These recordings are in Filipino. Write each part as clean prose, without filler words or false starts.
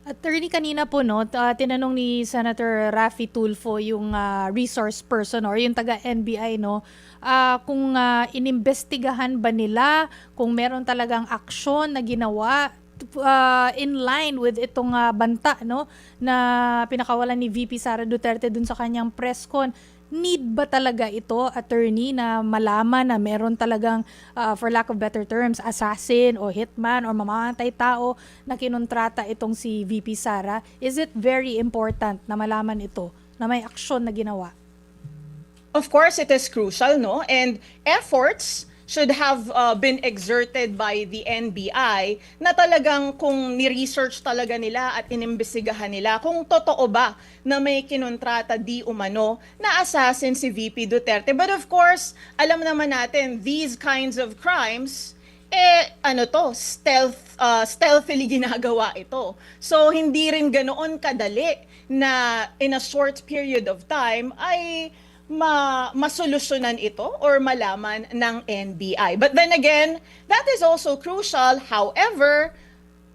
Attorney, kanina po no, tinanong ni Senator Raffy Tulfo yung resource person or yung taga NBI no, kung inimbestigahan ba nila kung meron talagang aksyon na ginawa in line with itong banta no na pinakawalan ni VP Sara Duterte dun sa kanyang press con. Need ba talaga ito, attorney, na malaman na meron talagang, for lack of better terms, assassin o hitman or mamamatay tao na kinontrata itong si VP Sara? Is it very important na malaman ito, na may aksyon na ginawa? Of course, it is crucial, no? And efforts should have been exerted by the NBI na talagang kung ni-research talaga nila at inimbestigahan nila kung totoo ba na may kinontrata di umano na assassin si VP Duterte. But of course, alam naman natin, these kinds of crimes, stealthily ginagawa ito. So, hindi rin ganoon kadali na in a short period of time ay masolusyonan ito or malaman ng NBI. But then again, that is also crucial. However,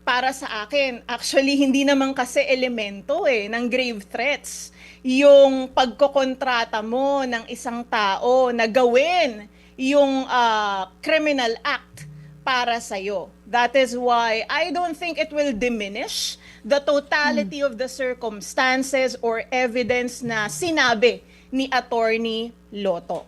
para sa akin, actually hindi naman kasi elemento ng grave threats yung pagkokontrata mo ng isang tao na gawin yung criminal act para sa'yo. That is why I don't think it will diminish the totality of the circumstances or evidence na sinabi ni Attorney Lotok.